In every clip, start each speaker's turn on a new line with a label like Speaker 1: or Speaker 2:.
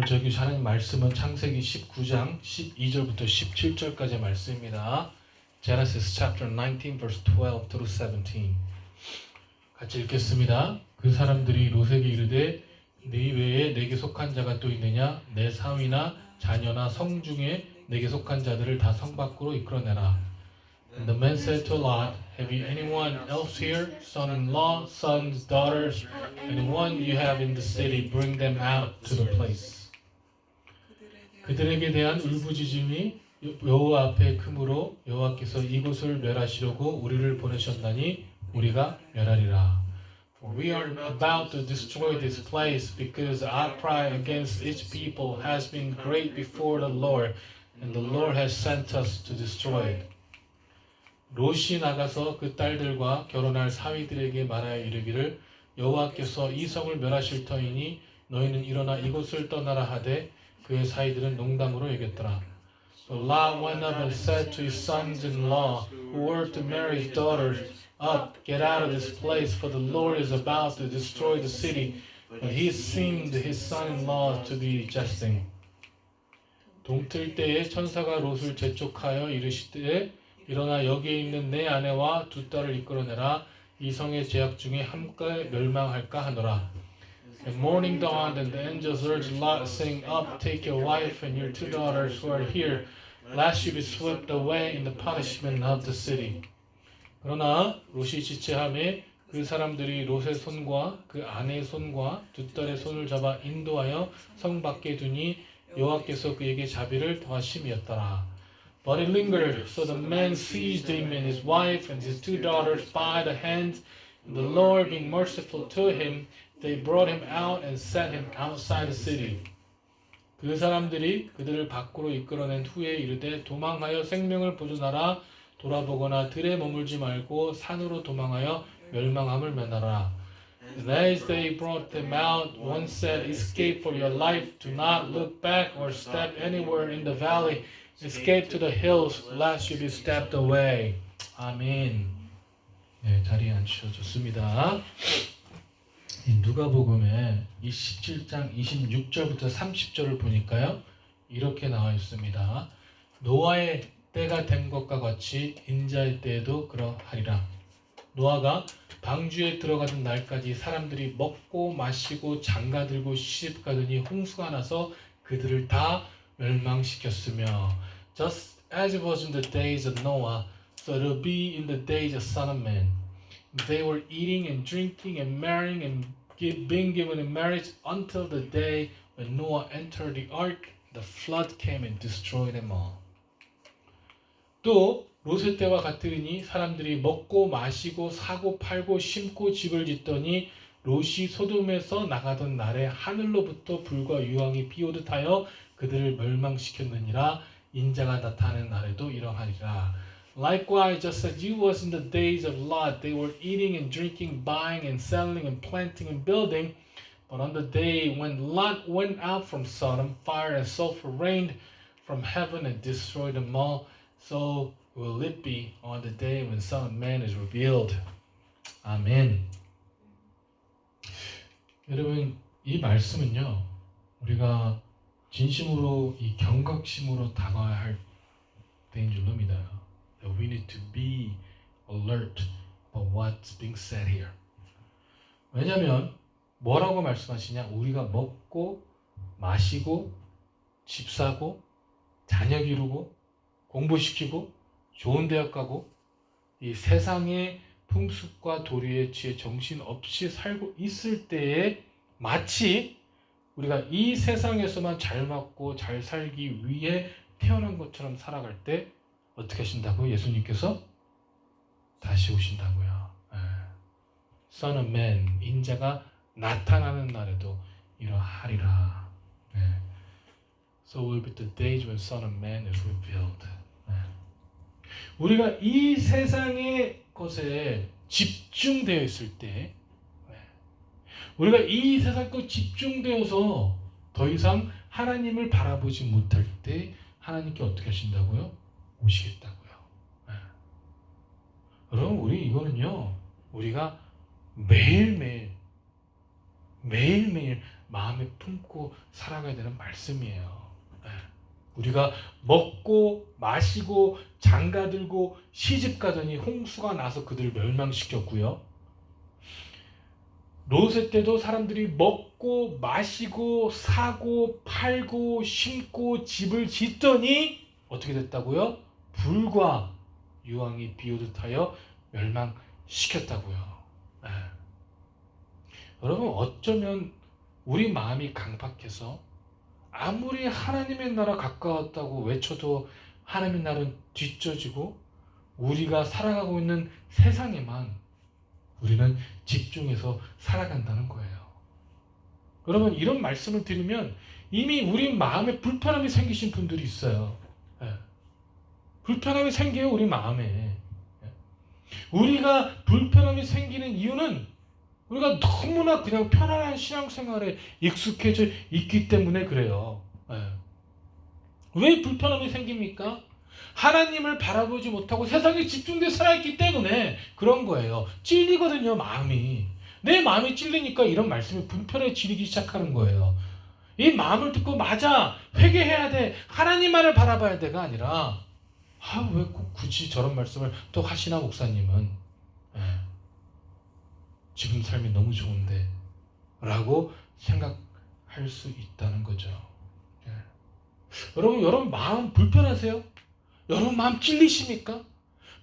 Speaker 1: 오늘 저기 하나님 말씀은 창세기 19장 12절부터 17절까지의 말씀입니다. Genesis chapter 19 verse 12 through 17. 같이 읽겠습니다. 그 사람들이 롯에게 이르되 네 외에 내게 속한 자가 또 있느냐? 내 사위나 자녀나 성 중에 내게 속한 자들을 다 성 밖으로 이끌어내라. And the men said to Lot, Have you anyone else here, son-in-law, sons, daughters, anyone you have in the city, bring them out to the place. 그들에게 대한 울부짖음이 여호와 앞에 크므로 여호와께서 이곳을 멸하시려고 우리를 보내셨나니 우리가 멸하리라. For we are about to destroy this place, because our cry against its people has been great before the Lord, and the Lord has sent us to destroy it. 롯이 나가서 그 딸들과 결혼할 사위들에게 말하여 이르기를 여호와께서 이 성을 멸하실 터이니 너희는 일어나 이곳을 떠나라 하되 그의 사위들은 농담으로 여겼더라. So Lot went up and said to his sons-in-law who were to marry his daughters, Up, get out of this place, for the Lord is about to destroy the city. But he seemed his son-in-law to be jesting. 동틀 때에 천사가 롯을 재촉하여 이르시되 일어나 여기에 있는 내 아내와 두 딸을 이끌어내라. 이 성의 죄악 중에 함께 멸망할까 하노라. And morning dawned, and the angels urged Lot, saying, Up, take your wife and your two daughters who are here, lest you be swept away in the punishment of the city. 그러나 롯이 지체하매 그 사람들이 롯의 손과 그 아내의 손과 두 딸의 손을 잡아 인도하여 성 밖에 두니 여호와께서 그에게 자비를 더하심이었더라. But he lingered, so the men seized him and his wife and his two daughters by the hands, and the Lord being merciful to him, they brought him out and set him outside the city. 그 사람들이 그들을 밖으로 이끌어낸 후에 이르되 도망하여 생명을 보존하라. 돌아보거나 들에 머물지 말고 산으로 도망하여 멸망함을 면하라. And as they brought them out, one said, Escape for your life, do not look back or step anywhere in the valley. Escape to the hills, lest you be stepped away. 아멘. 네, 자리에 앉으셔졌습니다. 누가복음에 이 17장 26절부터 30절을 보니까요, 이렇게 나와 있습니다. 노아의 때가 된 것과 같이 인자의 때에도 그러하리라. 노아가 방주에 들어가던 날까지 사람들이 먹고 마시고 장가들고 시집가더니 홍수가 나서 그들을 다 멸망시켰으며 just as it was in the days of Noah, so it will be in the days of Son of Man. They were eating and drinking and marrying and being given in marriage until the day when Noah entered the ark, the flood came and destroyed them all. 또 롯의 때와 같으니 사람들이 먹고 마시고 사고 팔고 심고 집을 짓더니 롯이 소돔에서 나가던 날에 하늘로부터 불과 유황이 비오듯 하여 그들을 멸망시켰느니라. 인자가 나타나는 날에도 이러하리라. Likewise, just as you was in the days of Lot, they were eating and drinking, buying and selling and planting and building. But on the day when Lot went out from Sodom, fire and sulfur rained from heaven and destroyed them all. So will it be on the day when Son of Man is revealed. 아멘. 여러분, 이 말씀은요, 우리가 진심으로 이 경각심으로 다가와야 할 때인 줄로 믿어요. We need to be alert about what's being said here. 왜냐하면 뭐라고 말씀하시냐? 우리가 먹고 마시고 집 사고 자녀 기르고 공부시키고 좋은 대학 가고 이 세상의 풍습과 도리에 취해 정신없이 살고 있을 때에 마치 우리가 이 세상에서만 잘 먹고 잘 살기 위해 태어난 것처럼 살아갈 때 어떻게 하신다고요? 예수님께서 다시 오신다고요. Son of Man, 인자가 나타나는 날에도 이러하리라. So will be the days when Son of Man is revealed. 우리가 이 세상의 것에 집중되어 있을 때, 우리가 이 세상 것 집중되어서 더 이상 하나님을 바라보지 못할 때 하나님께 어떻게 하신다고요? 오시겠다고요. 여러분, 우리 이거는요, 우리가 매일매일 마음에 품고 살아가야 되는 말씀이에요. 예. 우리가 먹고 마시고 장가들고 시집가더니 홍수가 나서 그들을 멸망시켰고요. 롯의 때도 사람들이 먹고 마시고 사고 팔고 심고 집을 짓더니 어떻게 됐다고요? 불과 유황이 비오듯 하여 멸망시켰다고요. 예. 여러분, 어쩌면 우리 마음이 강박해서 아무리 하나님의 나라 가까웠다고 외쳐도 하나님의 나라는 뒤처지고 우리가 살아가고 있는 세상에만 우리는 집중해서 살아간다는 거예요. 여러분, 이런 말씀을 드리면 이미 우리 마음에 불편함이 생기신 분들이 있어요. 예. 불편함이 생겨요, 우리 마음에. 예. 우리가 불편함이 생기는 이유는 우리가 너무나 그냥 편안한 신앙생활에 익숙해져 있기 때문에 그래요. 예. 왜 불편함이 생깁니까? 하나님을 바라보지 못하고 세상에 집중돼 살아있기 때문에 그런 거예요. 찔리거든요, 마음이. 내 마음이 찔리니까 이런 말씀이 불편해지기 시작하는 거예요. 이 마음을 듣고 맞아, 회개해야 돼, 하나님만을 바라봐야 돼가 아니라 왜 꼭 굳이 저런 말씀을 또 하시나 목사님은. 예. 지금 삶이 너무 좋은데 라고 생각할 수 있다는 거죠. 예. 여러분 마음 불편하세요? 여러분 마음 찔리십니까?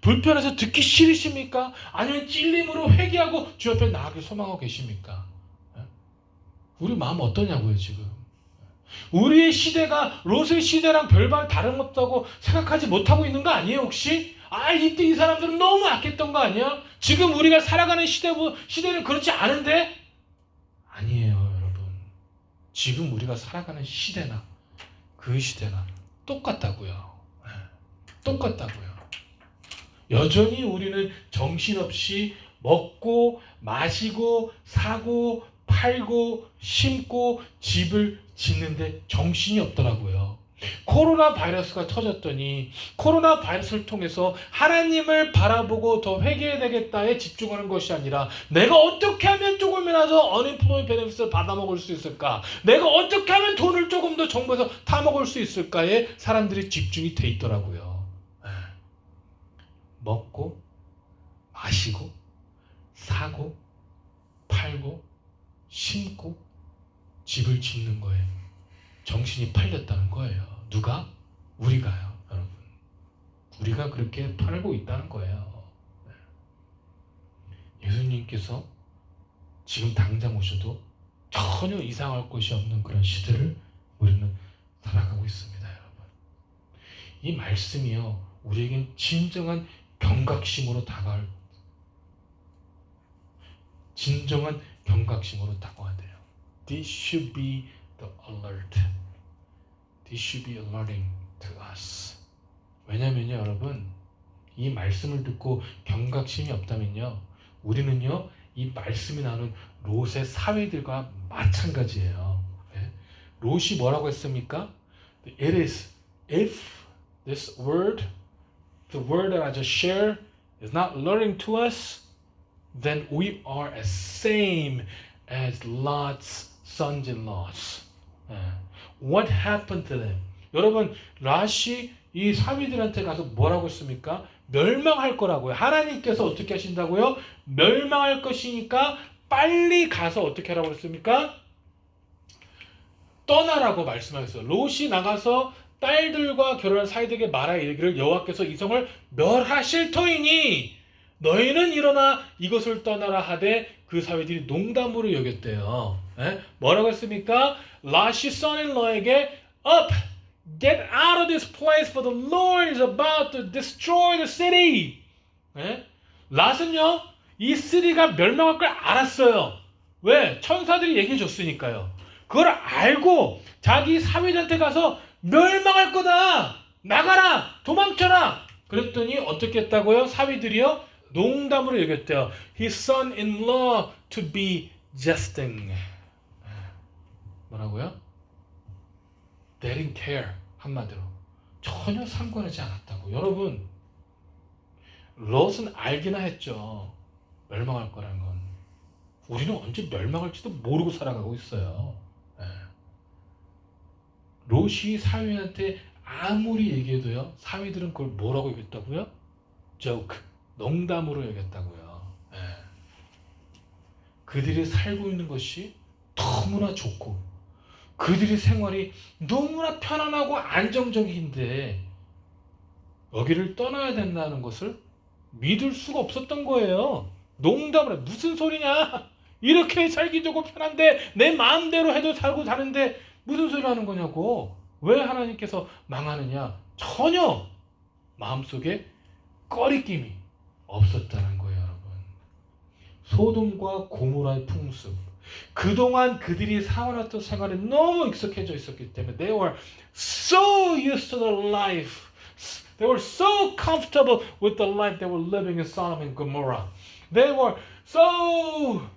Speaker 1: 불편해서 듣기 싫으십니까? 아니면 찔림으로 회개하고 주 옆에 나아가길 소망하고 계십니까? 예? 우리 마음 어떠냐고요 지금. 우리의 시대가 롯의 시대랑 별반 다름없다고 생각하지 못하고 있는 거 아니에요 혹시? 이때 이 사람들은 너무 악했던 거 아니야? 지금 우리가 살아가는 시대는 그렇지 않은데? 아니에요 여러분. 지금 우리가 살아가는 시대나 그 시대나 똑같다고요. 똑같다고요. 여전히 우리는 정신없이 먹고 마시고 사고 팔고 심고 집을 짓는데 정신이 없더라고요. 코로나 바이러스가 터졌더니 코로나 바이러스를 통해서 하나님을 바라보고 더 회개해야 되겠다에 집중하는 것이 아니라 내가 어떻게 하면 조금이라도 언엠플로이 베네핏을 받아먹을 수 있을까? 내가 어떻게 하면 돈을 조금 더 정부에서 타먹을 수 있을까에 사람들이 집중이 돼 있더라고요. 먹고 마시고 사고 팔고 심고 집을 짓는 거에 정신이 팔렸다는 거예요. 누가? 우리가요, 여러분. 우리가 그렇게 팔고 있다는 거예요. 예수님께서 지금 당장 오셔도 전혀 이상할 것이 없는 그런 시대를 우리는 살아가고 있습니다, 여러분. 이 말씀이요, 우리에겐 진정한 경각심으로 진정한 경각심으로 다가와야 돼요. This should be the alert. This should be alerting to us. 왜냐면요, 여러분, 이 말씀을 듣고 경각심이 없다면요, 우리는요, 이 말씀이 나오는 롯의 사위들과 마찬가지예요. 네? 롯이 뭐라고 했습니까? It is if this word, the word that I just shared, is not alerting to us, then we are as same as Lot's sons-in-laws. What happened to them? 여러분, 롯이 이 사위들한테 가서 뭐라고 했습니까? 멸망할 거라고요. 하나님께서 어떻게 하신다고요? 멸망할 것이니까 빨리 가서 어떻게 하라고 했습니까? 떠나라고 말씀하셨어요. 롯이 나가서 딸들과 결혼한 사위들에게 말하여 이르기를 여호와께서 이 성을 멸하실 터이니 너희는 일어나 이것을 떠나라 하되 그 사위들이 농담으로 여겼대요. 뭐라고 했습니까? 롯이 son-in-law에게 Up! Get out of this place for the Lord is about to destroy the city. 롯은요, 이 시리가 멸망할 걸 알았어요. 왜? 천사들이 얘기해 줬으니까요. 그걸 알고 자기 사위들한테 가서 멸망할 거다. 나가라. 도망쳐라. 그랬더니 어떻게 했다고요? 사위들이요? 농담으로 여겼대요. His son-in-law to be jesting. 뭐라고요? They didn't care. 한마디로. 전혀 상관하지 않았다고. 여러분, 롯은 알기나 했죠. 멸망할 거라는 건. 우리는 언제 멸망할지도 모르고 살아가고 있어요. 롯이 사위한테 아무리 얘기해도요, 사위들은 그걸 뭐라고 여겼다고요? joke, 농담으로 여겼다고요. 예. 그들이 살고 있는 것이 너무나 좋고 그들의 생활이 너무나 편안하고 안정적인데 여기를 떠나야 된다는 것을 믿을 수가 없었던 거예요. 농담을 해. 무슨 소리냐? 이렇게 살기 좋고 편한데 내 마음대로 해도 살고 사는데 무슨 소리 하는 거냐고. 왜 하나님께서 망하느냐? 전혀 마음속에 꺼리낌이 없었다는 거예요, 여러분. 소돔과 고모라의 풍습. 그동안 그들이 살아왔던 생활에 너무 익숙해져 있었기 때문에 they were so used to the life. They were so comfortable with the life they were living in Sodom and Gomorrah. They were so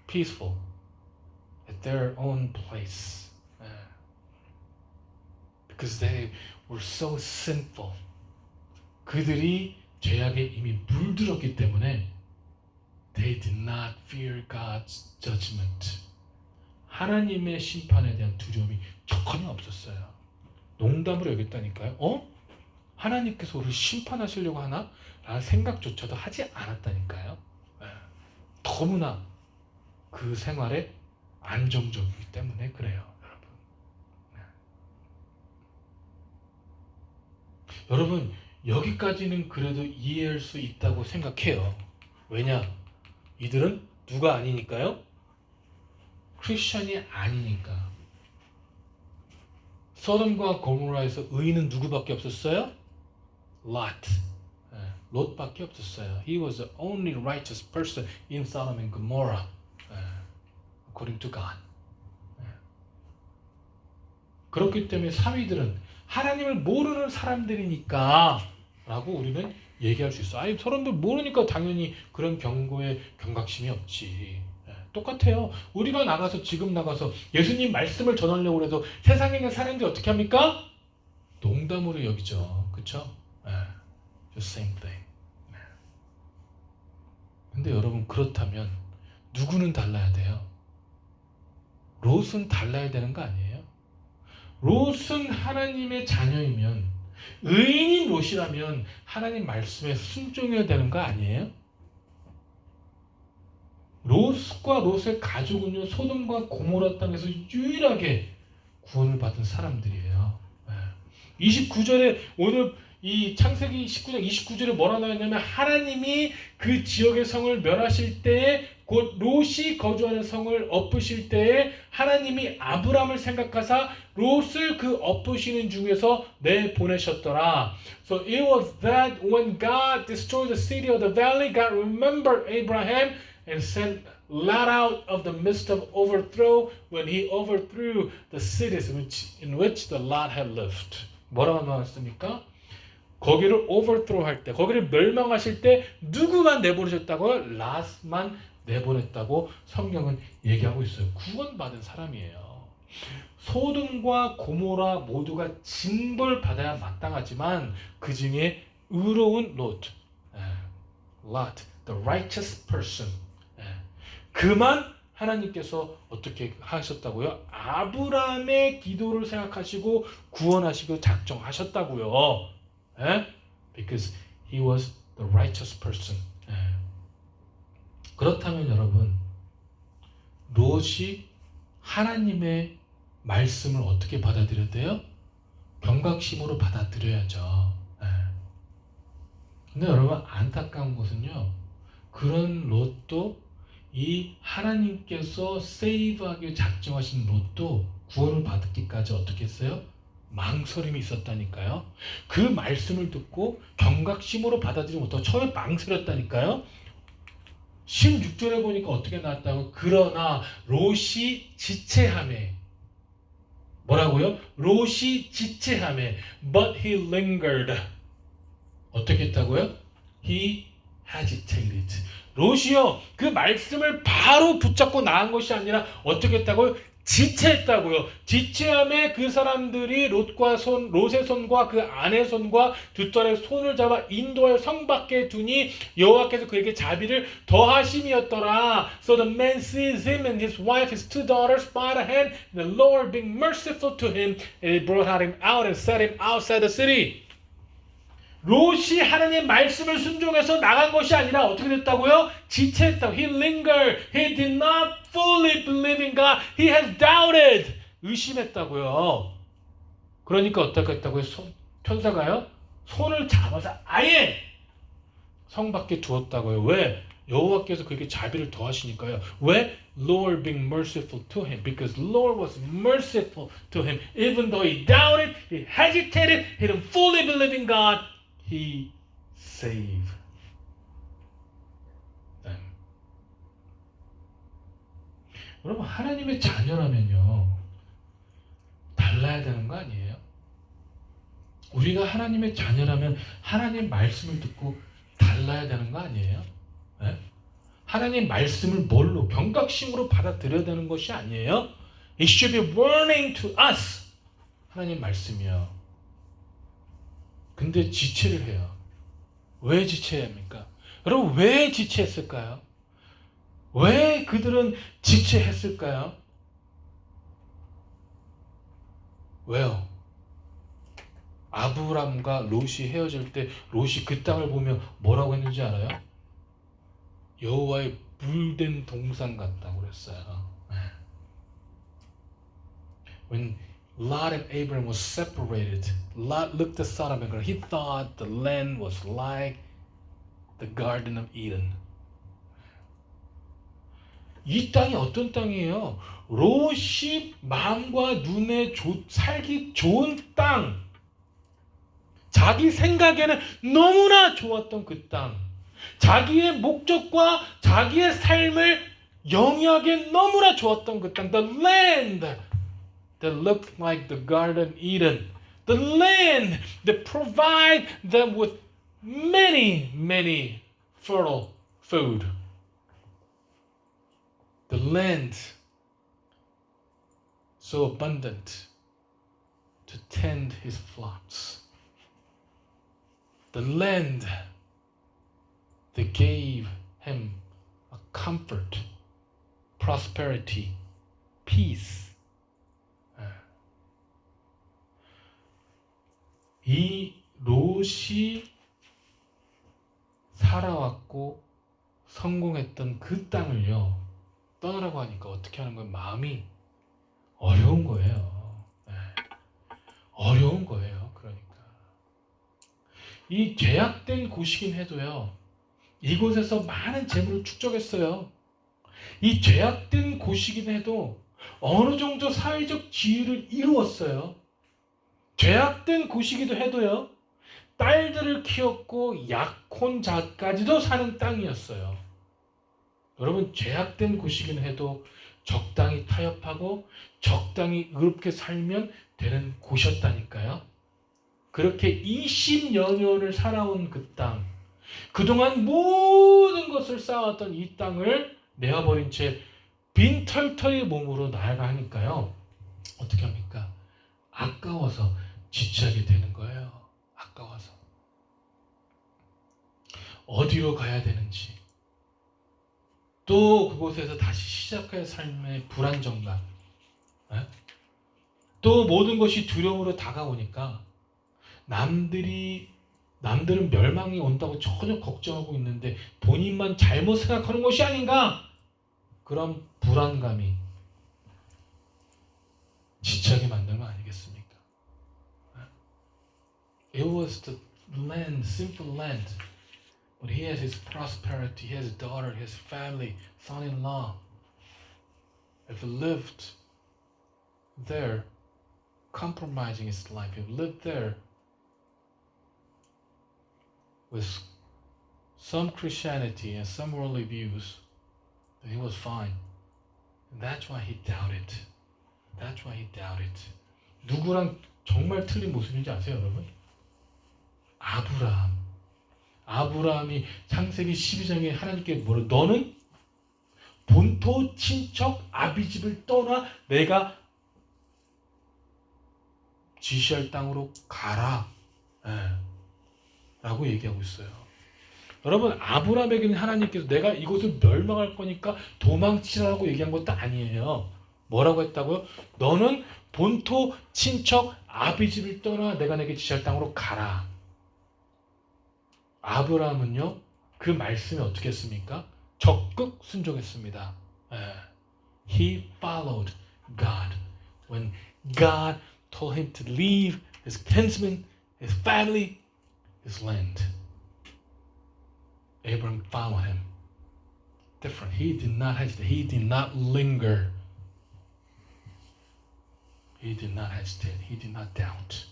Speaker 1: peaceful at their own place. Because they were so sinful. 그들이 죄악에 이미 물들었기 때문에 they did not fear God's judgment. 하나님의 심판에 대한 두려움이 전혀 없었어요. 농담으로 여겼다니까요. 하나님께서 우리를 심판하시려고 하나? 라는 생각조차도 하지 않았다니까요. 너무나 그 생활에 안정적이기 때문에 그래요, 여러분. 여러분, 여기까지는 그래도 이해할 수 있다고 생각해요. 왜냐? 이들은 누가 아니니까요? 크리스천이 아니니까. 소돔과 고모라에서 의인은 누구밖에 없었어요? 롯밖에 없었어요. He was the only righteous person in Sodom and Gomorrah, according to God. 그렇기 때문에 사위들은 하나님을 모르는 사람들이니까 라고 우리는 얘기할 수 있어. 아니, 사람들 모르니까 당연히 그런 경고에 경각심이 없지. 똑같아요. 우리가 나가서 지금 나가서 예수님 말씀을 전하려고 해서 세상에 있는 사람들이 어떻게 합니까? 농담으로 여기죠. 그쵸? Just same thing. 근데 여러분, 그렇다면 누구는 달라야 돼요? 롯은 달라야 되는 거 아니에요? 롯은 하나님의 자녀이면, 의인인 롯이라면 하나님 말씀에 순종해야 되는 거 아니에요? 롯과 롯의 가족은요, 소돔과 고모라 땅에서 유일하게 구원을 받은 사람들이에요. 29절에 오늘 이 창세기 19장 29절에 뭐라 나왔냐면, 하나님이 그 지역의 성을 멸하실 때에, 곧 롯이 거주하는 성을 엎으실 때에 하나님이 아브람을 생각하사 롯을 그 엎으시는 중에서 내보내셨더라. So it was that when God destroyed the city of the valley, God remembered Abraham and sent Lot out of the midst of overthrow when he overthrew the cities in which the Lot had lived. 뭐라고 나왔습니까? 거기를 overthrow 할 때, 거기를 멸망하실 때 누구만 내보내셨다고요? 롯만 내보냈다고 성경은 얘기하고 있어요. 구원받은 사람이에요. 소돔과 고모라 모두가 징벌받아야 마땅하지만 그 중에 의로운 롯, the righteous person, 그만 하나님께서 어떻게 하셨다고요? 아브라함의 기도를 생각하시고 구원하시고 작정하셨다고요. Because he was the righteous person. 그렇다면 여러분, 롯이 하나님의 말씀을 어떻게 받아들여야 돼요? 경각심으로 받아들여야죠. 근데 여러분, 안타까운 것은요, 그런 롯도, 이 하나님께서 세이브하기 작정하신 롯도 구원을 받기까지 어떻게 했어요? 망설임이 있었다니까요. 그 말씀을 듣고 경각심으로 받아들이지 못하고 처음에 망설였다니까요. 16절에 보니까 어떻게 나왔다고? 그러나 롯이 지체하매. 뭐라고요? 롯이 지체하매. But he lingered. 어떻게 했다고요? He hesitated. 롯이요, 그 말씀을 바로 붙잡고 나간 것이 아니라 어떻게 했다고요? 지체했다고요. 지체함에 그 사람들이 롯의 손과 그 아내 손과 두 딸의 손을 잡아 인도하여 성 밖에 두니 여호와께서 그에게 자비를 더하심이었더라. So the man seized him and his wife, his two daughters by the hand, and the Lord being merciful to him, and he brought him out and set him outside the city. 롯이 하나님의 말씀을 순종해서 나간 것이 아니라 어떻게 됐다고요? 지체했다고. He lingered. He did not fully believe in God. He has doubted. 의심했다고요. 그러니까 어떻게 했다고요? 천사가요? 손을 잡아서 아예 성 밖에 두었다고요. 왜? 여호와께서 그에게 자비를 더하시니까요. 왜? Lord being merciful to him. Because Lord was merciful to him. Even though he doubted, he hesitated, he didn't fully believe in God. He saved them. 여러분, 하나님의 자녀라면요, 달라야 되는 거 아니에요? 우리가 하나님의 자녀라면 하나님 말씀을 듣고 달라야 되는 거 아니에요? 네? 하나님 말씀을 뭘로? 경각심으로 받아들여야 되는 것이 아니에요? It should be warning to us. 하나님 말씀이요. 근데 지체를 해요. 왜 지체해야 합니까? 여러분, 왜 지체했을까요? 왜 그들은 지체했을까요? 왜요? 아브람과 롯이 헤어질 때 롯이 그 땅을 보며 뭐라고 했는지 알아요? 여호와의 물된 동산 같다고 그랬어요. When Lot and Abram was separated, Lot looked at Sodom and Gomorrah. He thought the land was like the Garden of Eden. 이 땅이 어떤 땅이에요? 롯이 마음과 눈에 살기 좋은 땅. 자기 생각에는 너무나 좋았던 그 땅. 자기의 목적과 자기의 삶을 영위하기에 너무나 좋았던 그 땅. The land that looked like the Garden Eden. The land that provide them with many, many fertile food. The land so abundant to tend his flocks. The land that gave him a comfort, prosperity, peace. 이 롯이 살아왔고 성공했던 그 땅을요, 떠나라고 하니까 어떻게 하는 거예요? 마음이 어려운 거예요. 어려운 거예요. 그러니까 이 죄악된 곳이긴 해도요, 이곳에서 많은 재물을 축적했어요. 이 죄악된 곳이긴 해도 어느 정도 사회적 지위를 이루었어요. 죄악된 곳이기도 해도요, 딸들을 키웠고 약혼자까지도 사는 땅이었어요. 여러분, 죄악된 곳이긴 해도 적당히 타협하고 적당히 의롭게 살면 되는 곳이었다니까요. 그렇게 20여 년을 살아온 그 땅, 그동안 모든 것을 쌓아왔던 이 땅을 내어버린 채 빈털터의 몸으로 나아가니까요, 어떻게 합니까? 아까워서 지체하게 되는 거예요. 아까워서. 어디로 가야 되는지, 또 그곳에서 다시 시작할 삶의 불안정감, 또 모든 것이 두려움으로 다가오니까 남들은 멸망이 온다고 전혀 걱정하고 있는데 본인만 잘못 생각하는 것이 아닌가? 그런 불안감이 지체하게 만드는 거 아니겠습니까? It was the land, simple land. But he has his prosperity, he has a daughter, his family, son-in-law. If he lived there, compromising his life, if he lived there with some Christianity and some worldly views, then he was fine. And that's why he doubted. That's why he doubted. 누구랑 정말 틀린 모습인지 아세요, 여러분? 아브라함이 창세기 12장에 하나님께 뭐라, 너는 본토 친척 아비집을 떠나 내가 지시할 땅으로 가라. 라고 얘기하고 있어요. 여러분, 아브라함에게는 하나님께서 내가 이곳을 멸망할 거니까 도망치라고 얘기한 것도 아니에요. 뭐라고 했다고요? 너는 본토 친척 아비집을 떠나 내가 내게 지시할 땅으로 가라. 아브라함은요, 그 말씀에 어떻게 했습니까? 적극 순종했습니다. He followed God. When God told him to leave his kinsmen, his family, his land, Abraham followed him. Different. He did not hesitate. He did not linger. He did not hesitate. He did not doubt.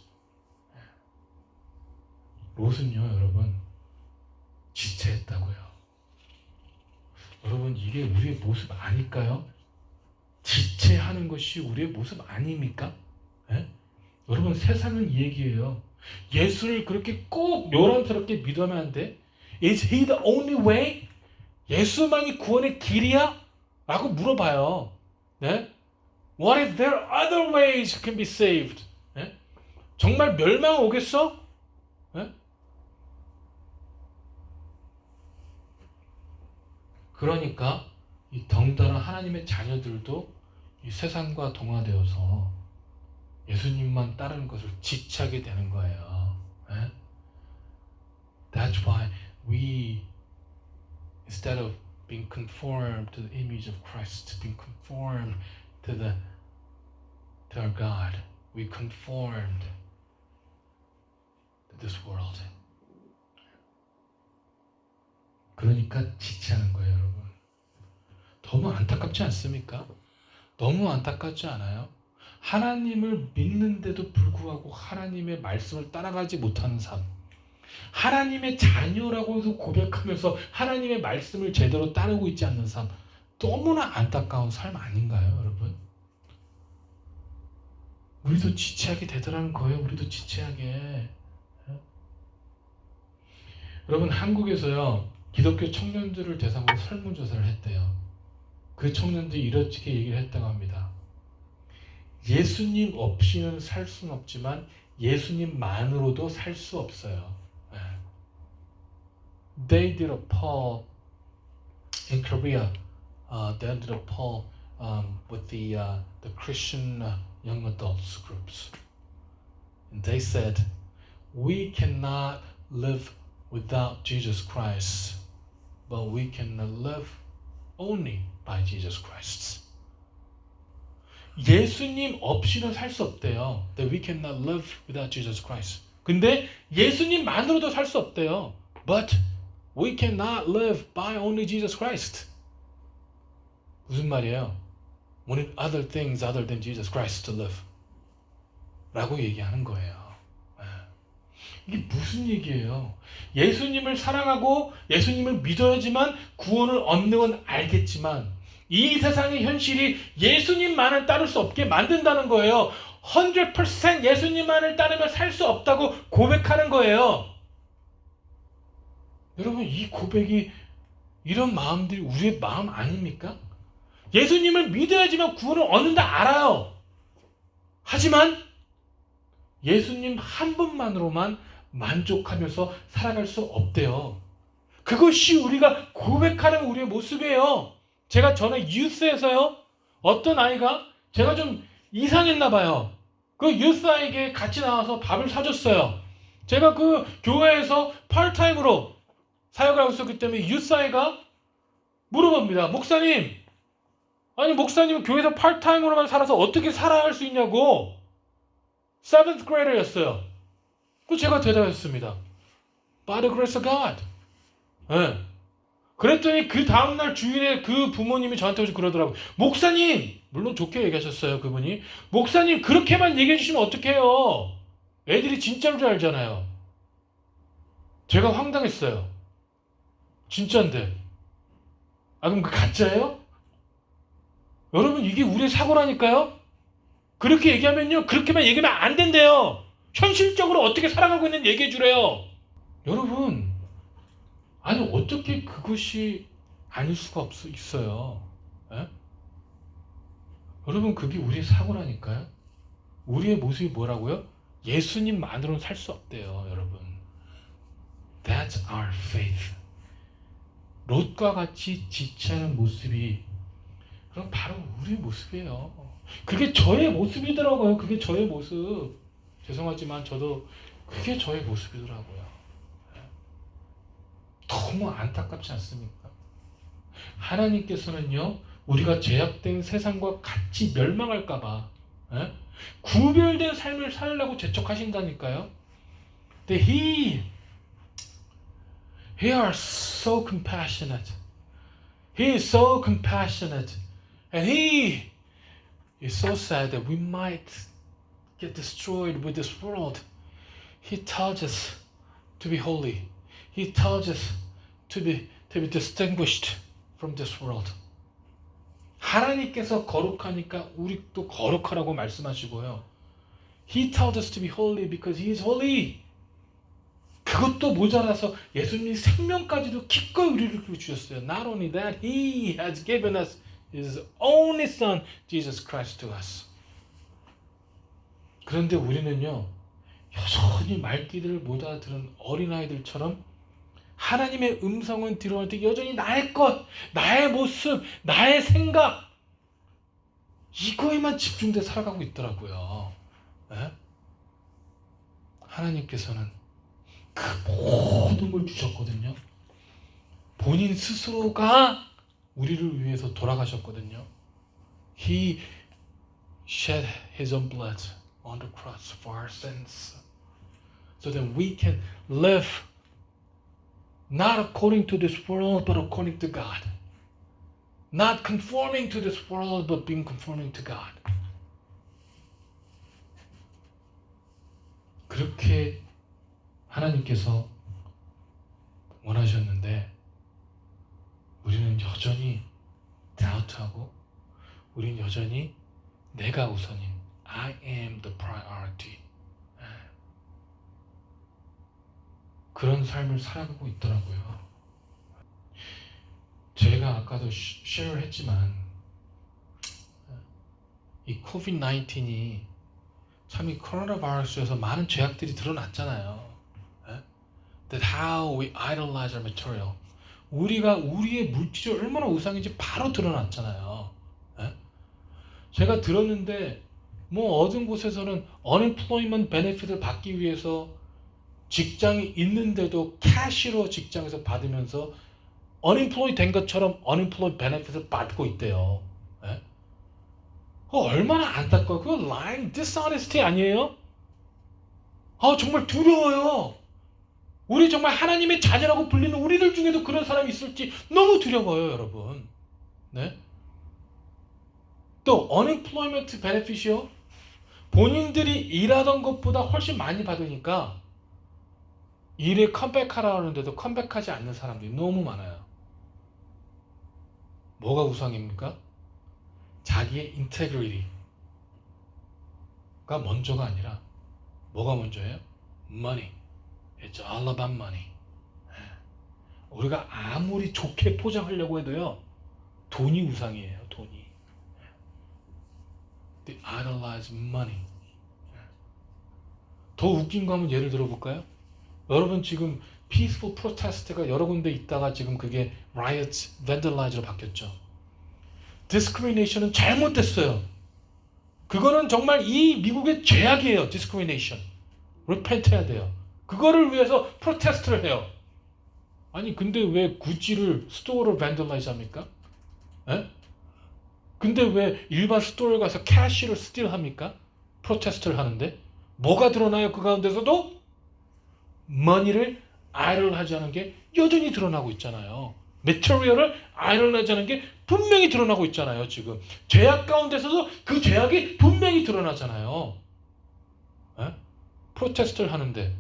Speaker 1: 롯은요, 여러분, 지체했다고요. 여러분, 이게 우리의 모습 아닐까요? 지체하는 것이 우리의 모습 아닙니까? 여러분, 세상은 이 얘기예요. 예수를 그렇게 꼭 요란스럽게 믿으면 안 돼. Is he the only way? 예수만이 구원의 길이야? 라고 물어봐요. 네? What if there are other ways you can be saved? 네? 정말 멸망 오겠어? 네? 그러니까 이 덩달아 하나님의 자녀들도 이 세상과 동화되어서 예수님만 따르는 것을 지체하게 되는 거예요. 네? That's why we, instead of being conformed to the image of Christ, being conformed to our God, we conformed to this world. 그러니까 지체하는 거예요, 여러분. 너무 안타깝지 않습니까? 너무 안타깝지 않아요? 하나님을 믿는데도 불구하고 하나님의 말씀을 따라가지 못하는 삶, 하나님의 자녀라고 해서 고백하면서 하나님의 말씀을 제대로 따르고 있지 않는 삶, 너무나 안타까운 삶 아닌가요, 여러분? 우리도 지체하게 되더라는 거예요. 우리도 지체하게. 여러분, 한국에서요, 기독교 청년들을 대상으로 설문조사를 했대요. 그 청년들이 이렇게 얘기를 했다고 합니다. 예수님 없이는 살 수는 없지만 예수님만으로도 살 수 없어요. They did a poll in Korea. They did a poll with the Christian young adults groups, and they said, "We cannot live without Jesus Christ, but we can live only by Jesus Christ." 예수님 없이는 살 수 없대요. That we cannot live without Jesus Christ. 근데 예수님만으로도 살 수 없대요. But we cannot live by only Jesus Christ. 무슨 말이에요? We need other things other than Jesus Christ to live. 라고 얘기하는 거예요. 이게 무슨 얘기예요? 예수님을 사랑하고 예수님을 믿어야지만 구원을 얻는 건 알겠지만 이 세상의 현실이 예수님만을 따를 수 없게 만든다는 거예요. 100% 예수님만을 따르면 살 수 없다고 고백하는 거예요. 여러분, 이 고백이 이런 마음들이 우리의 마음 아닙니까? 예수님을 믿어야지만 구원을 얻는다 알아요. 하지만 예수님 한 분만으로만 만족하면서 살아갈 수 없대요. 그것이 우리가 고백하는 우리의 모습이에요. 제가 전에 유스에서요, 어떤 아이가 제가 좀 이상했나 봐요. 그 유스 아이에게 같이 나와서 밥을 사줬어요. 제가 그 교회에서 파트타임으로 사역을 하고 있었기 때문에 유스 아이가 물어봅니다. 목사님, 아니 목사님은 교회에서 파트타임으로만 살아서 어떻게 살아야 할 수 있냐고. 7th grader였어요. 그 제가 대답했습니다. By the grace of God. 네. 그랬더니 그 다음날 주일에 그 부모님이 저한테 오셔서 그러더라고요. 목사님, 물론 좋게 얘기하셨어요, 그분이. 목사님, 그렇게만 얘기해 주시면 어떡해요? 애들이 진짜인 줄 알잖아요. 제가 황당했어요. 진짜인데. 아, 그럼 그 가짜예요? 여러분, 이게 우리의 사고라니까요? 그렇게 얘기하면요, 그렇게만 얘기하면 안 된대요. 현실적으로 어떻게 살아가고 있는지 얘기해 주래요. 여러분, 아니 어떻게 그것이 아닐 수가 있어요. 에? 여러분 그게 우리의 사고라니까요. 우리의 모습이 뭐라고요? 예수님만으로는 살 수 없대요, 여러분. That's our faith. 롯과 같이 지체하는 모습이 그럼 바로 우리의 모습이에요. 그게 저의 모습이더라고요. 그게 저의 모습. 죄송하지만 저도 그게 저의 모습이더라고요. 너무 안타깝지 않습니까? 하나님께서는요, 우리가 죄악된 세상과 같이 멸망할까봐 구별된 삶을 살려고 재촉하신다니까요. 근데 He are so compassionate. He is so compassionate. And He is so sad that we might get destroyed with this world. He tells us to be holy. He tells us to be distinguished from this world. 하나님께서 거룩하니까 우리도 거룩하라고 말씀하시고요. He tells us to be holy because He is holy. 그것도 모자라서 예수님이 생명까지도 기꺼이 우리를 주셨어요. Not only that, He has given us His only Son, Jesus Christ, to us. 그런데 우리는요, 여전히 말귀들을 못 알아들은 어린아이들처럼 하나님의 음성은 들어오는데 여전히 나의 것, 나의 모습, 나의 생각 이거에만 집중돼 살아가고 있더라고요. 네? 하나님께서는 그 모든 걸 주셨거든요. 본인 스스로가 우리를 위해서 돌아가셨거든요. He shed His own blood on the cross for our sins, so that we can live not according to this world, but according to God. Not conforming to this world, but being conforming to God. 그렇게 하나님께서 원하셨는데 우리는 여전히 doubt하고 우리는 여전히 내가 우선인 I am the priority. 그런 삶을 살아가고 있더라고요. 제가 아까도 쉐어를 했지만 이 코비드-19이 참 이 코로나 바이러스에서 많은 죄악들이 드러났잖아요. That how we idolize our material. 우리가 우리의 물질이 얼마나 우상인지 바로 드러났잖아요. 제가 들었는데 뭐 어떤 곳에서는 unemployment benefit을 받기 위해서 직장이 있는데도 캐시로 직장에서 받으면서 unemployed 된 것처럼 unemployed benefit을 받고 있대요. 얼마나 안타까워요. 그거 lying, dishonesty 아니에요? 정말 두려워요. 우리 정말 하나님의 자녀라고 불리는 우리들 중에도 그런 사람이 있을지 너무 두려워요, 여러분. 네? 또 unemployment benefit이요. 본인들이 일하던 것보다 훨씬 많이 받으니까 일에 컴백하라 하는데도 컴백하지 않는 사람들이 너무 많아요. 뭐가 우상입니까? 자기의 인테그리티가 먼저가 아니라 뭐가 먼저예요? Money. It's all about money. 우리가 아무리 좋게 포장하려고 해도요, 돈이 우상이에요, 돈이. They idolize money. 더 웃긴 거 한번 예를 들어볼까요? 여러분 지금 peaceful protest가 여러 군데 있다가 지금 그게 riots, vandalize로 바뀌었죠. discrimination은 잘못됐어요. 그거는 정말 이 미국의 죄악이에요. discrimination. repent 해야 돼요. 그거를 위해서 프로테스트를 해요. 아니 근데 왜 구찌를 스토어를 vandalize 합니까? 근데 왜 일반 스토어에 가서 캐시를 스틸합니까? 프로테스트를 하는데 뭐가 드러나요? 그 가운데서도 money를 idol하지 않은 게 여전히 드러나고 있잖아요. material을 idol하지 않은 게 분명히 드러나고 있잖아요. 지금 죄악 가운데서도 그 죄악이 분명히 드러나잖아요. 프로테스트를 하는데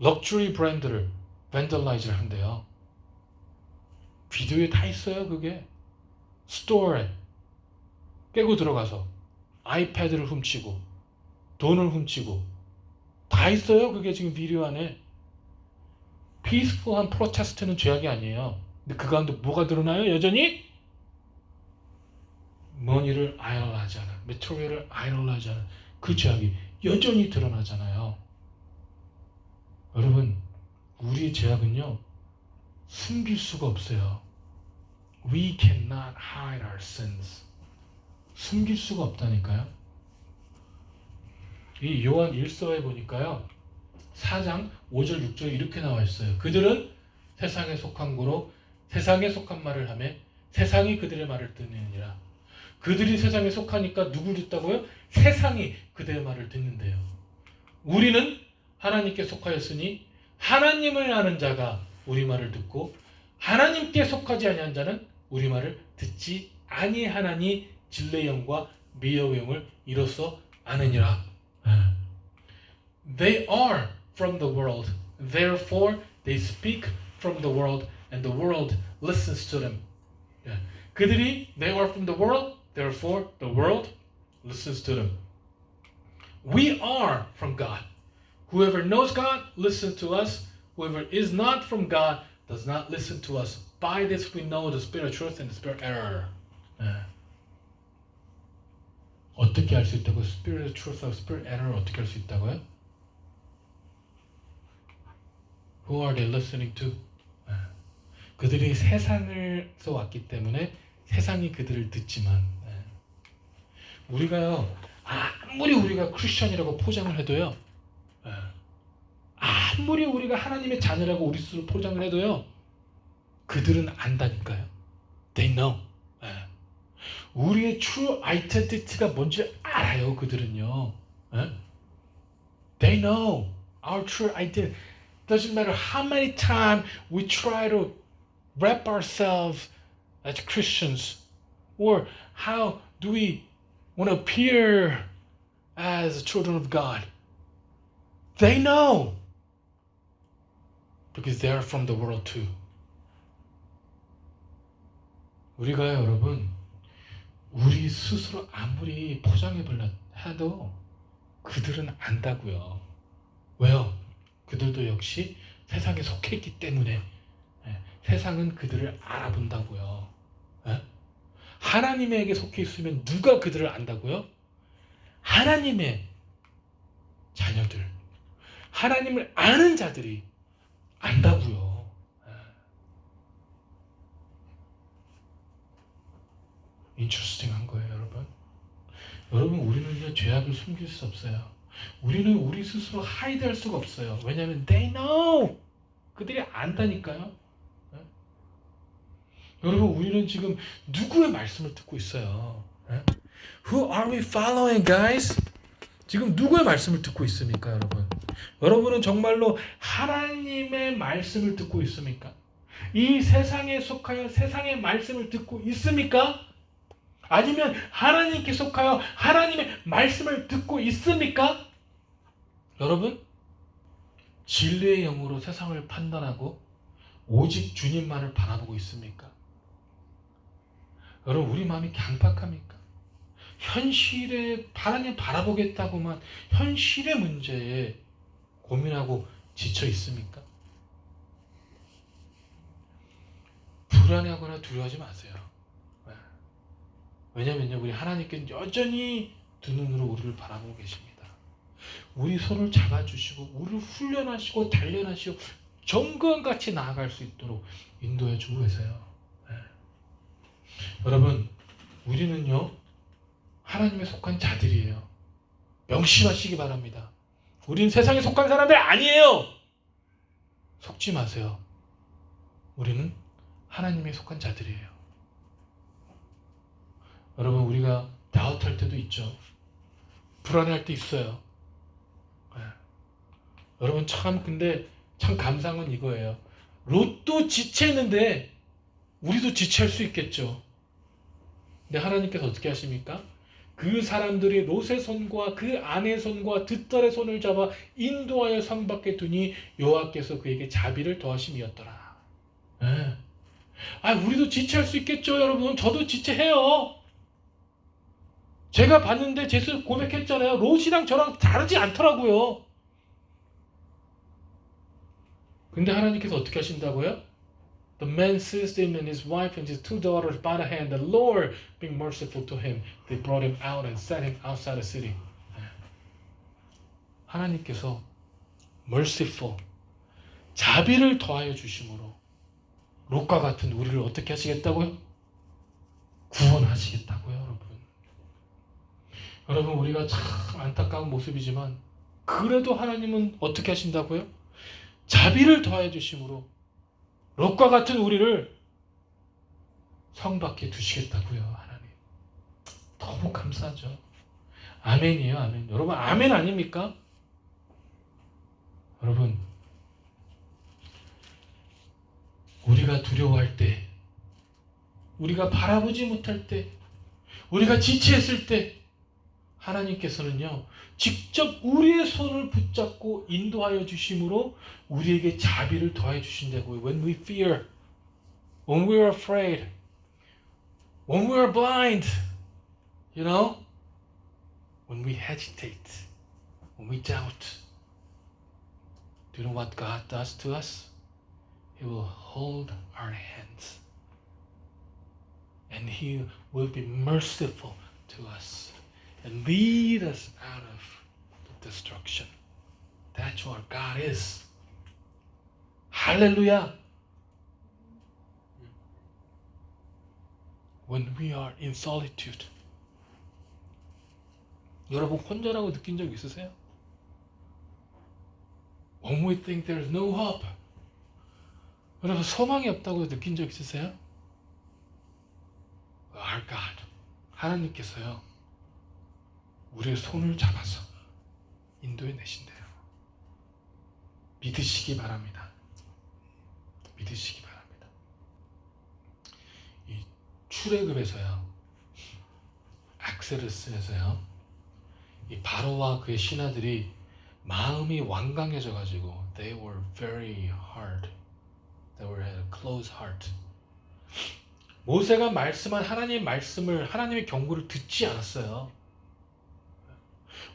Speaker 1: 럭셔리 브랜드를 vandalize를 한대요. 비디오에 다 있어요. 그게 스토어에 깨고 들어가서 아이패드를 훔치고 돈을 훔치고 다 있어요. 그게 지금 비디오 안에. 피스풀한 프로테스트는 죄악이 아니에요. 근데 그 가운데 뭐가 드러나요? 여전히 머니를 아이돌하지 않은, 메테리얼을 아이돌하지 않은 그 죄악이 여전히 드러나잖아요. 여러분, 우리의 죄악은요, 숨길 수가 없어요. We cannot hide our sins. 숨길 수가 없다니까요. 이 요한 1서에 보니까요, 4장 5절 6절 이렇게 나와 있어요. 그들은 세상에 속한 고로 세상에 속한 말을 하며 세상이 그들의 말을 듣느니라. 그들이 세상에 속하니까 누굴 듣다고요? 세상이 그들의 말을 듣는데요. 우리는 하나님께 속하였으니 하나님을 아는 자가 우리 말을 듣고 하나님께 속하지 아니한 자는 우리 말을 듣지 아니하나니 진리의 영과 미혹의 영을 이로써 아느니라. They are from the world, therefore they speak from the world, and the world listens to them. 그들이 they are from the world, therefore the world listens to them. We are from God. Whoever knows God listens to us. Whoever is not from God does not listen to us. By this we know the spirit of truth and the spirit of error. 어떻게 알 수 있다고? Spirit of truth and spirit of error 어떻게 알 수 있다고요? Who are they listening to? 그들이 세상에서 왔기 때문에 세상이 그들을 듣지만 우리가요, 아무리 우리가 크리스천이라고 포장을 해도요, 아무리 우리가 하나님의 자녀라고 우리 스스로 포장을 해도요, 그들은 안다니까요. They know. 우리의 true identity가 뭔지 알아요. 그들은요. They know our true identity. Doesn't matter how many times we try to wrap ourselves as Christians, or how do we want to appear as children of God. They know, because they are from the world too. 우리가 여러분, 우리 스스로 아무리 포장해보려 해도 그들은 안다고요. 왜요? 그들도 역시 세상에 속해 있기 때문에 세상은 그들을 알아본다고요. 하나님에게 속해 있으면 누가 그들을 안다고요? 하나님의 자녀들, 하나님을 아는 자들이 안다고요. 인트러스팅한 거예요, 여러분. 여러분, 우리는요, 죄악을 숨길 수 없어요. 우리는 우리 스스로 하이드할 수가 없어요. 왜냐하면 they know, 그들이 안다니까요. 여러분, 우리는 지금 누구의 말씀을 듣고 있어요? Who are we following, guys? 지금 누구의 말씀을 듣고 있습니까, 여러분? 여러분은 정말로 하나님의 말씀을 듣고 있습니까? 이 세상에 속하여 세상의 말씀을 듣고 있습니까? 아니면 하나님께 속하여 하나님의 말씀을 듣고 있습니까? 여러분, 진리의 영으로 세상을 판단하고 오직 주님만을 바라보고 있습니까? 여러분, 우리 마음이 강박합니까? 현실에 하나님 바라보겠다고만 현실의 문제에 고민하고 지쳐 있습니까? 불안해하거나 두려워하지 마세요. 왜냐면요, 우리 하나님께는 여전히 두 눈으로 우리를 바라보고 계십니다. 우리 손을 잡아주시고 우리를 훈련하시고 단련하시고 정금같이 나아갈 수 있도록 인도해 주고 계세요. 여러분, 우리는요, 하나님에 속한 자들이에요. 명심하시기 바랍니다. 우린 세상에 속한 사람들 아니에요. 속지 마세요. 우리는 하나님에 속한 자들이에요. 여러분, 우리가 다운할 때도 있죠. 불안할 때 있어요. 여러분, 근데 참 감사한 건 이거예요. 롯도 지체했는데 우리도 지체할 수 있겠죠. 근데 하나님께서 어떻게 하십니까? 그 사람들이 롯의 손과 그 아내의 손과 뒷딸의 손을 잡아 인도하여 성 밖에 두니 여호와께서 그에게 자비를 더하심이었더라. 우리도 지체할 수 있겠죠, 여러분. 저도 지체해요. 제가 봤는데 제수 고백했잖아요. 롯이랑 저랑 다르지 않더라고요. 근데 하나님께서 어떻게 하신다고요? The man seized him and his wife and his 2 daughters by the hand. The Lord, being merciful to him, they brought him out and set him outside the city. 하나님께서 merciful, 자비를 더하여 주심으로 롯과 같은 우리를 어떻게 하시겠다고요? 구원하시겠다고요, 여러분. 여러분, 우리가 참 안타까운 모습이지만 그래도 하나님은 어떻게 하신다고요? 자비를 더하여 주심으로 롯과 같은 우리를 성 밖에 두시겠다고요, 하나님. 너무 감사하죠. 아멘이에요, 아멘. 여러분, 아멘 아닙니까? 여러분, 우리가 두려워할 때, 우리가 바라보지 못할 때, 우리가 지체했을 때 하나님께서는요, 직접 우리의 손을 붙잡고 인도하여 주심으로 우리에게 자비를 더해 주신다고요. When we fear, when we are afraid, when we are blind, you know, when we hesitate, when we doubt, do you know what God does to us? He will hold our hands and He will be merciful to us and lead us out of the destruction. That's what God is. Hallelujah. When we are in solitude. 여러분 혼자라고 느낀 적 있으세요? When we think there's no hope. 여러분 소망이 없다고 느낀 적 있으세요? Our God, 하나님께서요, 우리의 손을 잡아서 인도해 내신대요. 믿으시기 바랍니다. 믿으시기 바랍니다. 이 출애굽에서요, 엑소더스에서요, 이 바로와 그의 신하들이 마음이 완강해져가지고 they were very hard. They were had a closed heart. 모세가 말씀한 하나님의 말씀을, 하나님의 경고를 듣지 않았어요.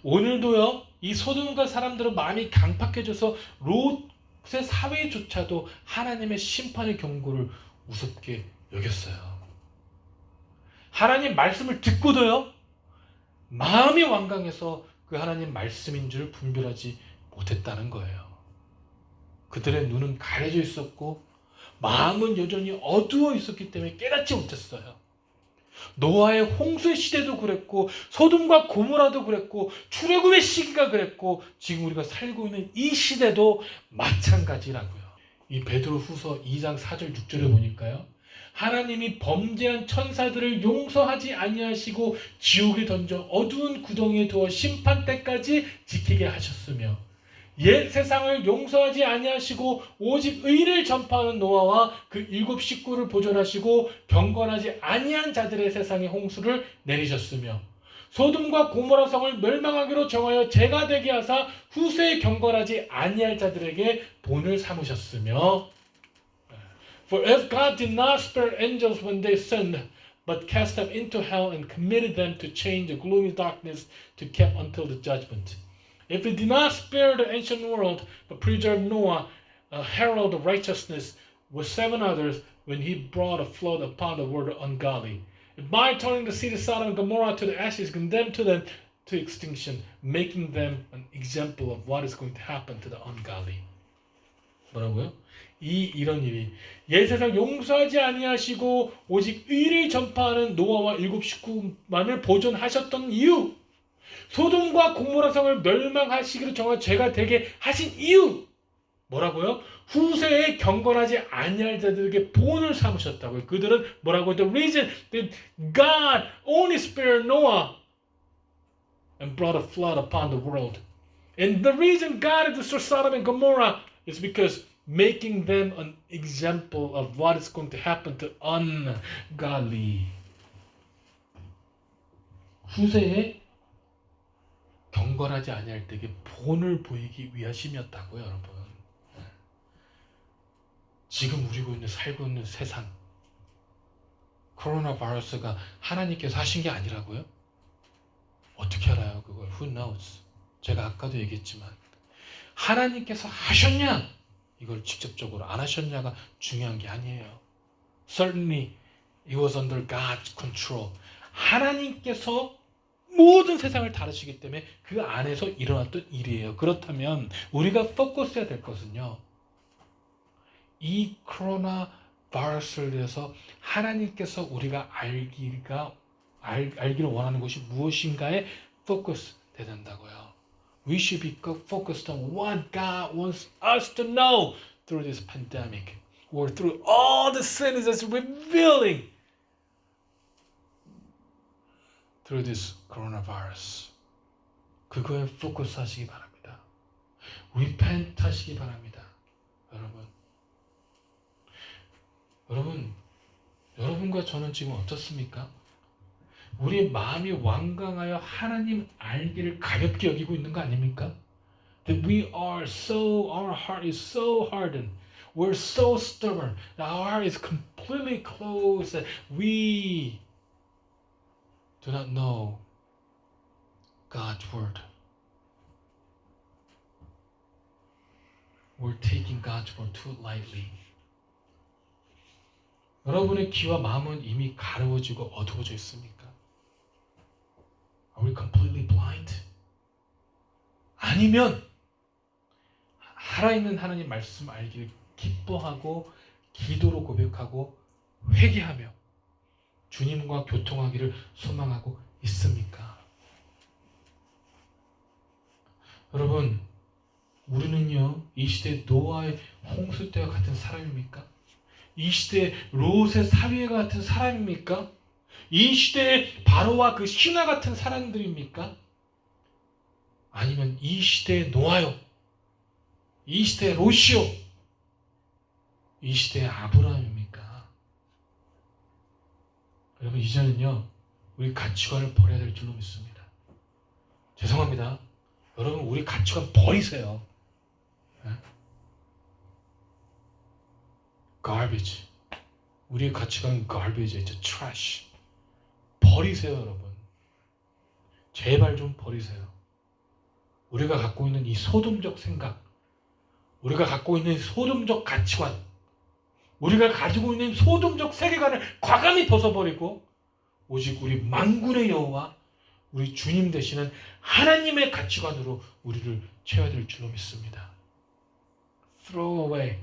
Speaker 1: 오늘도요, 이 소돔과 사람들은 마음이 강팍해져서 롯의 사회조차도 하나님의 심판의 경고를 우습게 여겼어요. 하나님 말씀을 듣고도요, 마음이 완강해서 그 하나님 말씀인 줄 분별하지 못했다는 거예요. 그들의 눈은 가려져 있었고 마음은 여전히 어두워 있었기 때문에 깨닫지 못했어요. 노아의 홍수의 시대도 그랬고 소돔과 고모라도 그랬고 출애굽의 시기가 그랬고 지금 우리가 살고 있는 이 시대도 마찬가지라고요. 이 베드로후서 2장 4절 6절에 보니까요, 하나님이 범죄한 천사들을 용서하지 아니하시고 지옥에 던져 어두운 구덩이에 두어 심판 때까지 지키게 하셨으며 옛 세상을 용서하지 아니하시고 오직 의를 전파하는 노아와 그 7 식구를 보존하시고 경건하지 아니한 자들의 세상에 홍수를 내리셨으며 소돔과 고모라 성을 멸망하기로 정하여 죄가 되게 하사 후세에 경건하지 아니할 자들에게 본을 삼으셨으며 For if God did not spare angels when they sinned, but cast them into hell and committed them to chain the gloomy darkness to keep until the judgment. If he did not spare the ancient world, but preserved Noah, a herald of righteousness, with 7 others, when he brought a flood upon the world ungodly. If by turning the city of Sodom and Gomorrah to the ashes, condemned to them to extinction, making them an example of what is going to happen to the ungodly. 뭐라고요? 이런 일이 옛 세상 용서하지 아니하시고 오직 의를 전파하는 노아와 7 식구만을 보존하셨던 이유, 소돔과 고모라 성을 멸망하시기로 정한 죄가 되게 하신 이유, 뭐라고요? 후세에 경건하지 아니할 자들에게 본을 삼으셨다고요. 그들은 뭐라고요? The reason that God only spared Noah and brought a flood upon the world. And the reason God destroyed Sodom and Gomorrah is because making them an example of what is going to happen to ungodly. 후세에 경건하지 아니할 때에 본을 보이기 위하심이었다고요, 여러분. 지금 우리가 살고 있는 세상, 코로나 바이러스가 하나님께서 하신 게 아니라고요? 어떻게 알아요, 그걸? Who knows? 제가 아까도 얘기했지만 하나님께서 하셨냐? 이걸 직접적으로 안 하셨냐가 중요한 게 아니에요. Certainly it was under God's control. 하나님께서 모든 세상을 다루시기 때문에 그 안에서 일어났던 일이에요. 그렇다면 우리가 포커스해야 될 것은요. 이 코로나 바이러스를 위해서 하나님께서 우리가 알기를 원하는 것이 무엇인가에 포커스 돼야 된다고요. We should be focused on what God wants us to know through this pandemic or through all the sins that's revealing through this coronavirus. 그거에 포커스 하시기 바랍니다. repent 하시기 바랍니다. 여러분과 저는 지금 어떻습니까? 우리 마음이 완강하여 하나님 알기를 가볍게 여기고 있는 거 아닙니까? That our heart is so hardened. We're so stubborn. Our heart is completely closed. That we do not know God's word. We're taking God's word too lightly. 여러분의 귀와 마음은 이미 가려워지고 어두워져 있습니까? Are we completely blind? 아니면 살아있는 하나님 말씀 알기를 기뻐하고 기도로 고백하고 회개하며 주님과 교통하기를 소망하고 있습니까? 여러분, 우리는요 이 시대 노아의 홍수 때와 같은 사람입니까? 이 시대 롯의 사위와 같은 사람입니까? 이 시대의 바로와 그 신하 같은 사람들입니까? 아니면 이 시대의 노아요, 이 시대의 롯이요, 이 시대의 아브라함입니까? 여러분, 이제는요 우리 가치관을 버려야 될 줄로 믿습니다. 죄송합니다. 여러분, 우리 가치관 버리세요. garbage. 우리의 가치관은 garbage, it's trash. 버리세요, 여러분. 제발 좀 버리세요. 우리가 갖고 있는 이 소돔적 생각, 우리가 갖고 있는 소돔적 가치관, 우리가 가지고 있는 소돔적 세계관을 과감히 벗어버리고 오직 우리 만군의 여호와, 우리 주님 되시는 하나님의 가치관으로 우리를 채워야 될 줄로 믿습니다. Throw away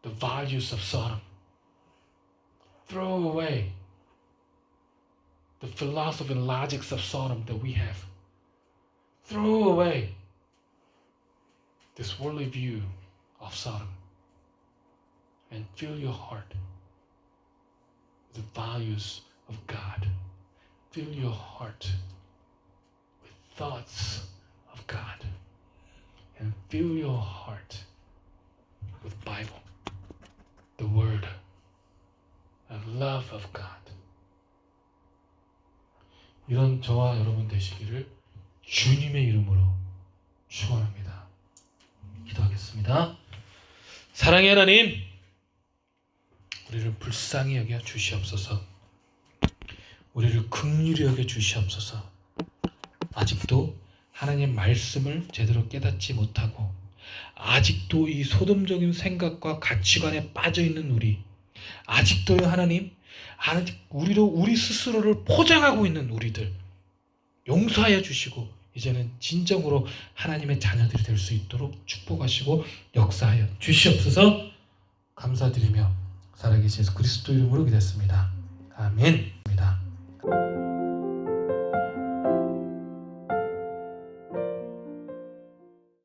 Speaker 1: the values of Sodom. Throw away the philosophy and logics of Sodom that we have. Throw away this worldly view of Sodom and fill your heart with the values of God. Fill your heart with thoughts of God. And fill your heart with Bible, the Word, and love of God. 이런 저와 여러분 되시기를 주님의 이름으로 축원합니다. 기도하겠습니다. 사랑의 하나님, 우리를 불쌍히 여겨 주시옵소서. 우리를 긍휼히 여겨 주시옵소서. 아직도 하나님 말씀을 제대로 깨닫지 못하고 아직도 이 소돔적인 생각과 가치관에 빠져있는 우리, 아직도요 하나님, 우리 스스로를 포장하고 있는 우리들 용서하여 주시고 이제는 진정으로 하나님의 자녀들이 될 수 있도록 축복하시고 역사하여 주시옵소서. 감사드리며 살아계신 예수 그리스도 이름으로 기도했습니다. 아멘.